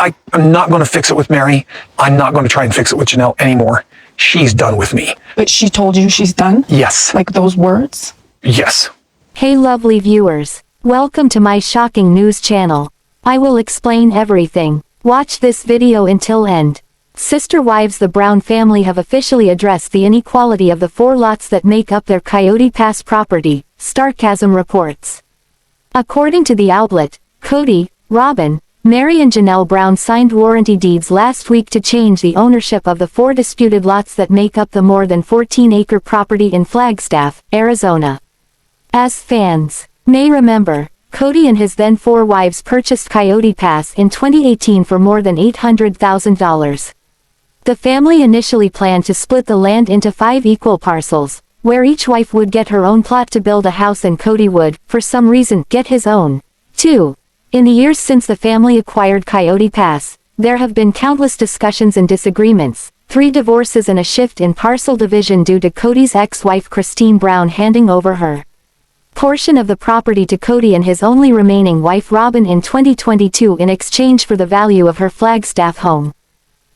I'm not going to fix it with Meri. I'm not going to try and fix it with Janelle anymore. She's done with me. But she told you she's done? Yes. Like those words? Yes. Hey lovely viewers, welcome to my shocking news channel. I will explain everything. Watch this video until end. Sister Wives the Brown family have officially addressed the inequality of the 4 lots that make up their Coyote Pass property, Starcasm reports. According to the outlet, Kody, Robyn, Meri and Janelle Brown signed warranty deeds last week to change the ownership of the 4 disputed lots that make up the more than 14-acre property in Flagstaff, Arizona. As fans may remember, Kody and his then 4 wives purchased Coyote Pass in 2018 for more than $800,000. The family initially planned to split the land into 5 equal parcels, where each wife would get her own plot to build a house and Kody would, for some reason, get his own, too. In the years since the family acquired Coyote Pass, there have been countless discussions and disagreements, 3 divorces and a shift in parcel division due to Kody's ex-wife ChristineBrown handing over her portion of the property to Kody and his only remaining wife Robyn in 2022 in exchange for the value of her Flagstaff home.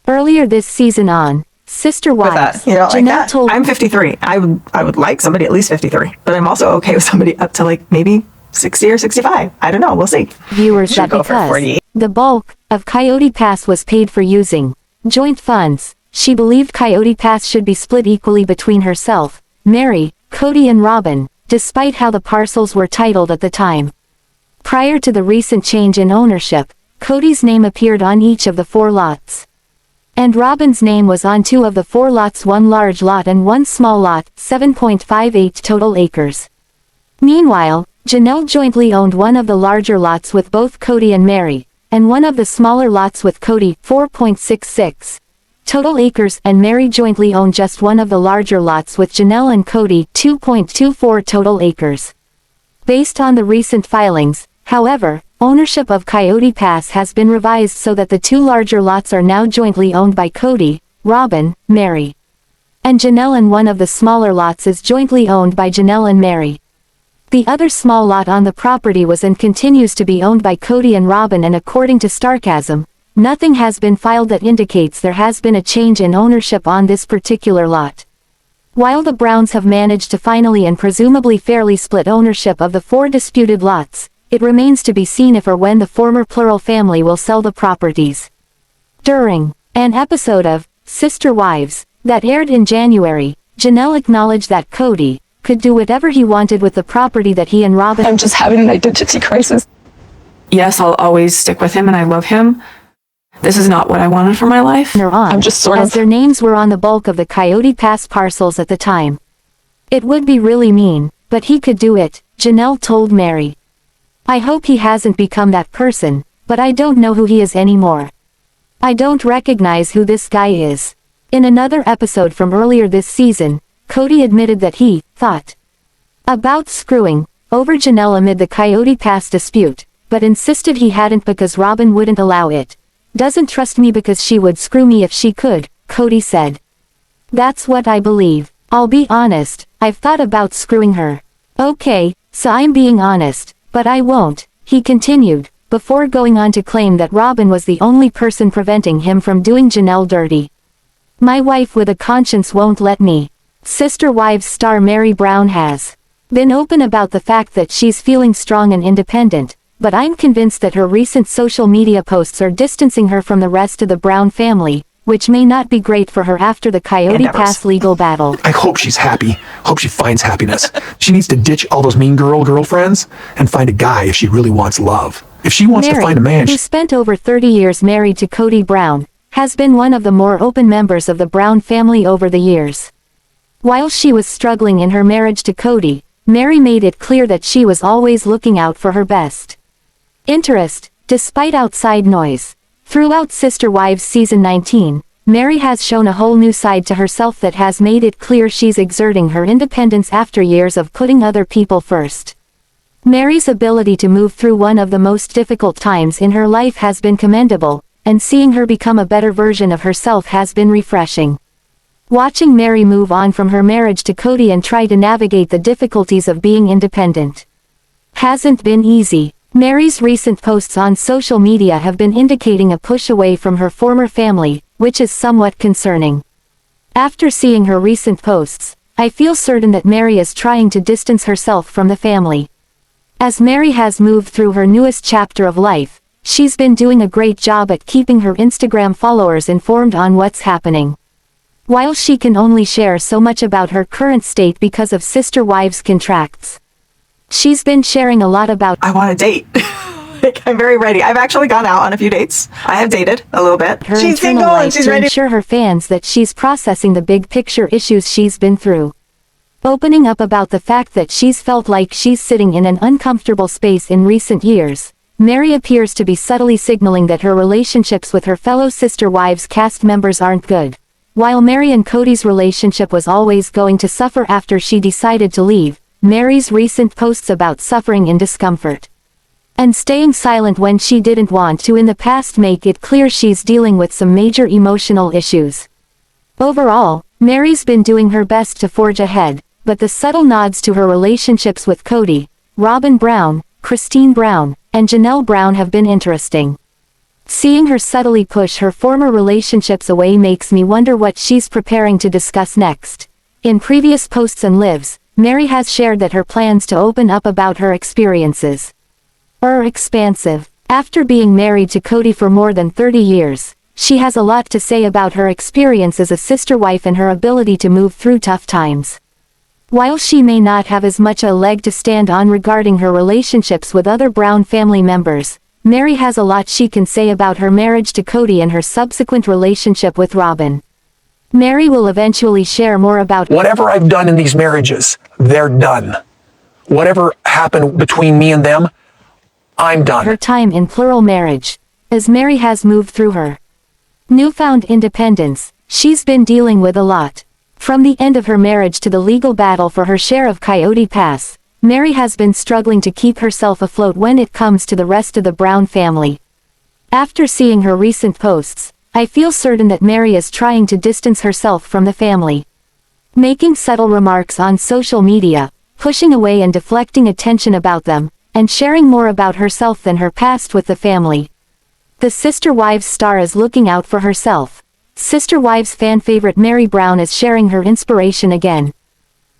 Earlier this season on Sister Wives, Janelle told I'm 53. I would like somebody at least 53, but I'm also okay with somebody up to like maybe 60 or 65. I don't know. We'll see. Viewers that because the bulk of Coyote Pass was paid for using joint funds, she believed Coyote Pass should be split equally between herself, Meri, Kody and Robyn, despite how the parcels were titled at the time. Prior to the recent change in ownership, Kody's name appeared on each of the 4 lots. And Robyn's name was on 2 of the 4 lots, 1 large lot and 1 small lot, 7.58 total acres. Meanwhile, Janelle jointly owned 1 of the larger lots with both Kody and Meri, and 1 of the smaller lots with Kody, 4.66 total acres, and Meri jointly owned just 1 of the larger lots with Janelle and Kody, 2.24 total acres. Based on the recent filings, however, ownership of Coyote Pass has been revised so that the 2 larger lots are now jointly owned by Kody, Robyn, Meri, and Janelle, and 1 of the smaller lots is jointly owned by Janelle and Meri. The other small lot on the property was and continues to be owned by Kody and Robyn, and according to Starcasm, nothing has been filed that indicates there has been a change in ownership on this particular lot. While the Browns have managed to finally and presumably fairly split ownership of the 4 disputed lots, it remains to be seen if or when the former plural family will sell the properties. During an episode of Sister Wives that aired in January, Janelle acknowledged that Kody could do whatever he wanted with the property that he and Robyn. I'm just having an identity crisis. Yes, I'll always stick with him and I love him. This is not what I wanted for my life. I'm just sort as their names were on the bulk of the Coyote Pass parcels at the time. It would be really mean, but he could do it, Janelle told Meri. I hope he hasn't become that person, but I don't know who he is anymore. I don't recognize who this guy is. In another episode from earlier this season, Kody admitted that he thought about screwing over Janelle amid the Coyote Pass dispute, but insisted he hadn't because Robyn wouldn't allow it. Doesn't trust me because she would screw me if she could, Kody said. That's what I believe. I'll be honest, I've thought about screwing her. Okay, so I'm being honest, but I won't, he continued, before going on to claim that Robyn was the only person preventing him from doing Janelle dirty. My wife with a conscience won't let me. Sister Wives star Meri Brown has been open about the fact that she's feeling strong and independent, but I'm convinced that her recent social media posts are distancing her from the rest of the Brown family, which may not be great for her after the Coyote Pass legal battle. I hope she's happy. Hope she finds happiness. She needs to ditch all those mean girlfriends and find a guy if she really wants love. If she wants to find a man, who spent over 30 years married to KodyBrown, has been one of the more open members of the Brown family over the years. While she was struggling in her marriage to Kody, Meri made it clear that she was always looking out for her best interest, despite outside noise. Throughout Sister Wives Season 19, Meri has shown a whole new side to herself that has made it clear she's exerting her independence after years of putting other people first. Meri's ability to move through one of the most difficult times in her life has been commendable, and seeing her become a better version of herself has been refreshing. Watching Meri move on from her marriage to Kody and try to navigate the difficulties of being independent hasn't been easy. Meri's recent posts on social media have been indicating a push away from her former family, which is somewhat concerning. After seeing her recent posts, I feel certain that Meri is trying to distance herself from the family. As Meri has moved through her newest chapter of life, she's been doing a great job at keeping her Instagram followers informed on what's happening. While she can only share so much about her current state because of Sister Wives contracts, she's been sharing a lot about I want to date. Like, I'm very ready. I've actually gone out on a few dates. I have dated a little bit. her She's internal single and life she's to ready. ensure her fans that she's processing the big picture issues she's been through. Opening up about the fact that she's felt like she's sitting in an uncomfortable space in recent years, Meri appears to be subtly signaling that her relationships with her fellow Sister Wives cast members aren't good. While Meri and Kody's relationship was always going to suffer after she decided to leave, Meri's recent posts about suffering in discomfort and staying silent when she didn't want to in the past make it clear she's dealing with some major emotional issues. Overall, Meri's been doing her best to forge ahead, but the subtle nods to her relationships with Kody, RobynBrown, ChristineBrown, and Janelle Brown have been interesting. Seeing her subtly push her former relationships away makes me wonder what she's preparing to discuss next. In previous posts and lives, Meri has shared that her plans to open up about her experiences are expansive. After being married to Kody for more than 30 years, she has a lot to say about her experience as a sister wife and her ability to move through tough times. While she may not have as much a leg to stand on regarding her relationships with other Brown family members, Meri has a lot she can say about her marriage to Kody and her subsequent relationship with Robyn. Meri will eventually share more about Whatever I've done in these marriages, they're done. Whatever happened between me and them, I'm done. her time in plural marriage. As Meri has moved through her newfound independence, she's been dealing with a lot. From the end of her marriage to the legal battle for her share of Coyote Pass, Meri has been struggling to keep herself afloat when it comes to the rest of the Brown family. After seeing her recent posts, I feel certain that Meri is trying to distance herself from the family. Making subtle remarks on social media, pushing away and deflecting attention about them, and sharing more about herself than her past with the family. The Sister Wives star is looking out for herself. Sister Wives fan favorite Meri Brown is sharing her inspiration again.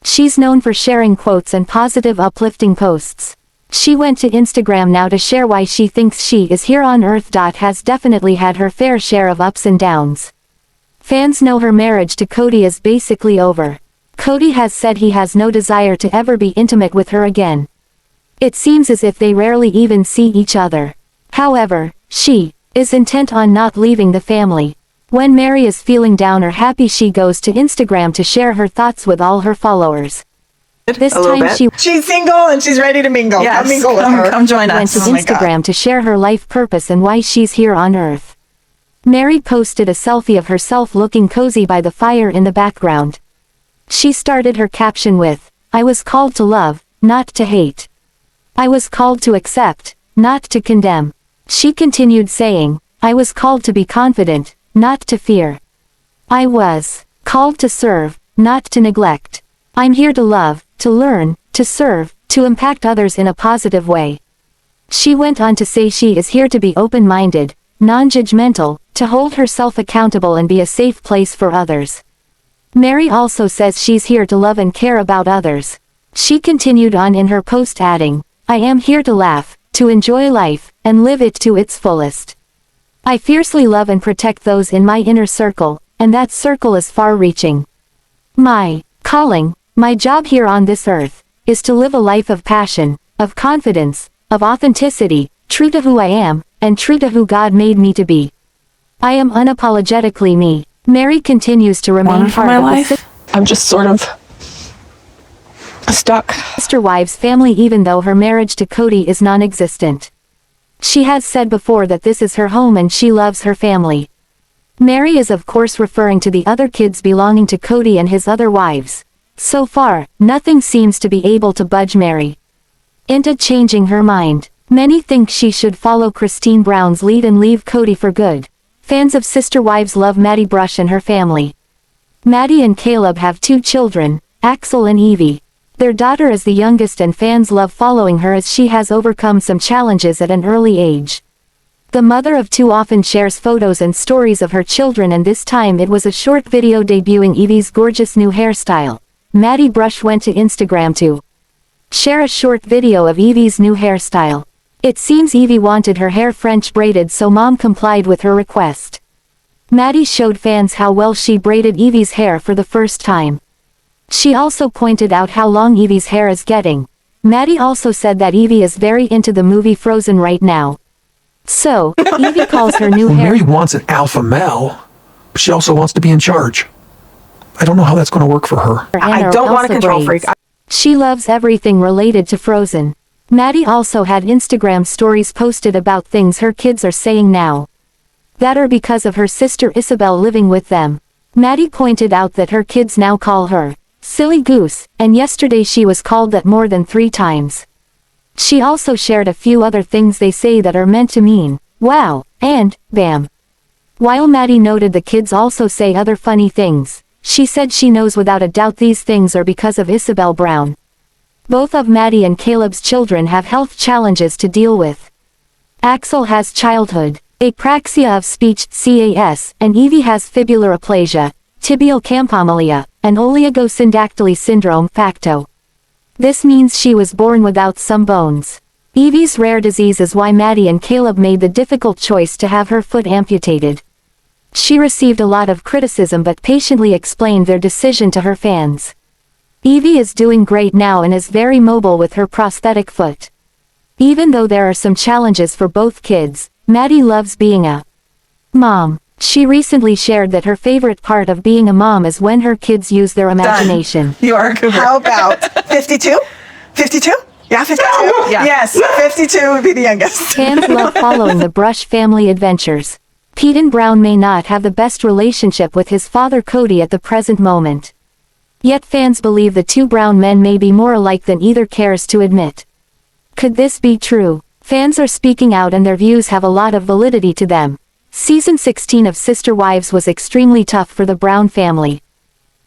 She's known for sharing quotes and positive uplifting posts. She went to Instagram now to share why she thinks she is here on Earth. Has definitely had her fair share of ups and downs. Fans know her marriage to Kody is basically over. Kody has said he has no desire to ever be intimate with her again. It seems as if they rarely even see each other. However, she is intent on not leaving the family. When Meri is feeling down or happy, she goes to Instagram to share her thoughts with all her followers. This time She's single and she's ready to mingle. Yes, Come mingle with her. come join went us. to Oh my God. Instagram to share her life purpose and why she's here on Earth. Meri posted a selfie of herself looking cozy by the fire in the background. She started her caption with, "I was called to love, not to hate. I was called to accept, not to condemn." She continued saying, "I was called to be confident, not to fear. I was called to serve, not to neglect. I'm here to love, to learn, to serve, to impact others in a positive way." She went on to say she is here to be open-minded, non-judgmental, to hold herself accountable and be a safe place for others. Meri also says she's here to love and care about others. She continued on in her post adding, "I am here to laugh, to enjoy life, and live it to its fullest. I fiercely love and protect those in my inner circle, and that circle is far-reaching. My calling, my job here on this earth, is to live a life of passion, of confidence, of authenticity, true to who I am, and true to who God made me to be. I am unapologetically me." Meri continues to remain Moment for part my of the life. I'm just sort of stuck. Sister Wives family even though her marriage to Kody is non-existent. She has said before that this is her home and she loves her family. Meri is of course referring to the other kids belonging to Kody and his other wives. So far, nothing seems to be able to budge Meri into changing her mind. Many think she should follow ChristineBrown's lead and leave Kody for good. Fans of Sister Wives love Meri Brown and her family. Maddie and Caleb have 2 children, Axel and Evie. Their daughter is the youngest and fans love following her as she has overcome some challenges at an early age. The mother of two often shares photos and stories of her children, and this time it was a short video debuting Evie's gorgeous new hairstyle. Meri Brown went to Instagram to share a short video of Evie's new hairstyle. It seems Evie wanted her hair French braided, so mom complied with her request. Meri showed fans how well she braided Evie's hair for the first time. She also pointed out how long Evie's hair is getting. Meri also said that Evie is very into the movie Frozen right now. So, Evie calls her new Well, hair. Meri wants an alpha male, but she also wants to be in charge. I don't know how that's going to work for her. I don't want a control freak. She loves everything related to Frozen. Meri also had Instagram stories posted about things her kids are saying now that are because of her sister Ysabel living with them. Meri pointed out that her kids now call her silly goose, and yesterday she was called that more than 3 times. She also shared a few other things they say that are meant to mean wow and bam. While Meri noted the kids also say other funny things, she said she knows without a doubt these things are because of Ysabel Brown. Both of Meri and Caleb's children have health challenges to deal with. Axel has childhood apraxia of speech (CAS), and Evie has fibular aplasia, tibial campomelia, and oligosyndactyly syndrome (FACTO). This means she was born without some bones. Evie's rare disease is why Meri and Caleb made the difficult choice to have her foot amputated. She received a lot of criticism but patiently explained their decision to her fans. Evie is doing great now and is very mobile with her prosthetic foot. Even though there are some challenges for both kids, Meri loves being a mom. She recently shared that her favorite part of being a mom is when her kids use their imagination. You are Cooper. How about 52? 52? Yeah, 52? Yeah. Yes, 52 would be the youngest. Fans love following the Brush family adventures. Paedon Brown may not have the best relationship with his father Kody at the present moment. Yet fans believe the two Brown men may be more alike than either cares to admit. Could this be true? Fans are speaking out and their views have a lot of validity to them. Season 16 of Sister Wives was extremely tough for the Brown family.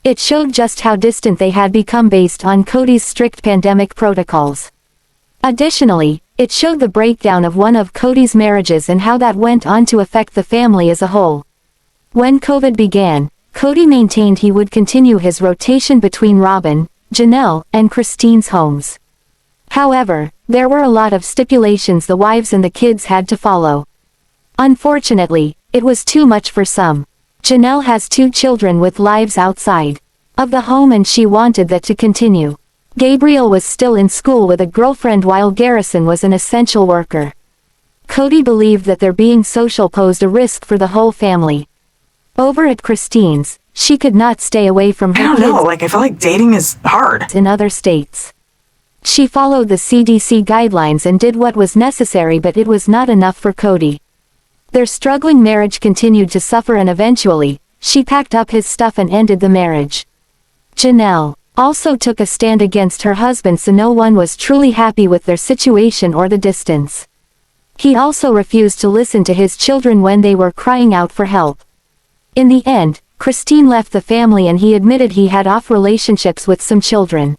It showed just how distant they had become based on Kody's strict pandemic protocols. Additionally, it showed the breakdown of one of Kody's marriages and how that went on to affect the family as a whole. When COVID began, Kody maintained he would continue his rotation between Robyn, Janelle, and Christine's homes. However, there were a lot of stipulations the wives and the kids had to follow. Unfortunately, it was too much for some. Janelle has 2 children with lives outside of the home and she wanted that to continue. Gabriel was still in school with a girlfriend while Garrison was an essential worker. Kody believed that their being social posed a risk for the whole family. Over at Christine's, she could not stay away from her I don't know, kids I feel like dating is hard. in other states. She followed the CDC guidelines and did what was necessary, but it was not enough for Kody. Their struggling marriage continued to suffer and eventually, she packed up his stuff and ended the marriage. Janelle also took a stand against her husband, so no one was truly happy with their situation or the distance. He also refused to listen to his children when they were crying out for help. In the end, Christine left the family and he admitted he had off relationships with some children.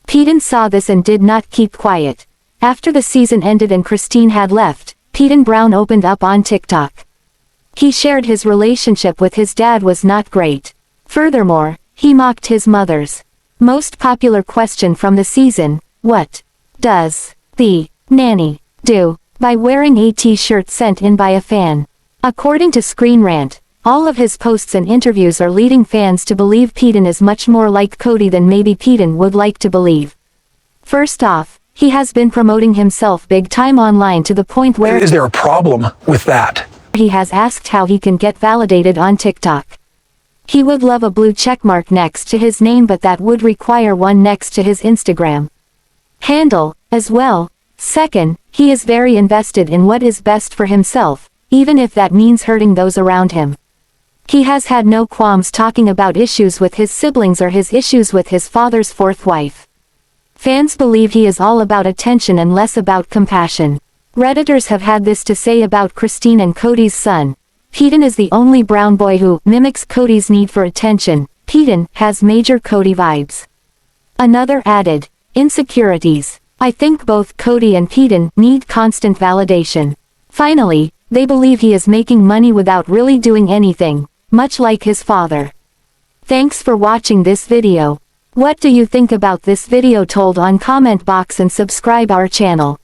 Paedon saw this and did not keep quiet. After the season ended and Christine had left, Kody and Brown opened up on TikTok. He shared his relationship with his dad was not great. Furthermore, he mocked his mother's most popular question from the season: what does the nanny do? By wearing a t-shirt sent in by a fan. According to Screen Rant, all of his posts and interviews are leading fans to believe Paedon is much more like Kody than maybe Paedon would like to believe. First off, he has been promoting himself big time online to the point where Is there a problem with that? he has asked how he can get validated on TikTok. He would love a blue checkmark next to his name, but that would require one next to his Instagram handle, as well. Second, he is very invested in what is best for himself, even if that means hurting those around him. He has had no qualms talking about issues with his siblings or his issues with his father's 4th wife. Fans believe he is all about attention and less about compassion. Redditors have had this to say about Christine and Kody's son. Paedon is the only brown boy who mimics Kody's need for attention. Paedon has major Kody vibes. Another added, insecurities. I think both Kody and Paedon need constant validation. Finally, they believe he is making money without really doing anything, much like his father. Thanks for watching this video. What do you think about this video? Told on comment box and subscribe our channel.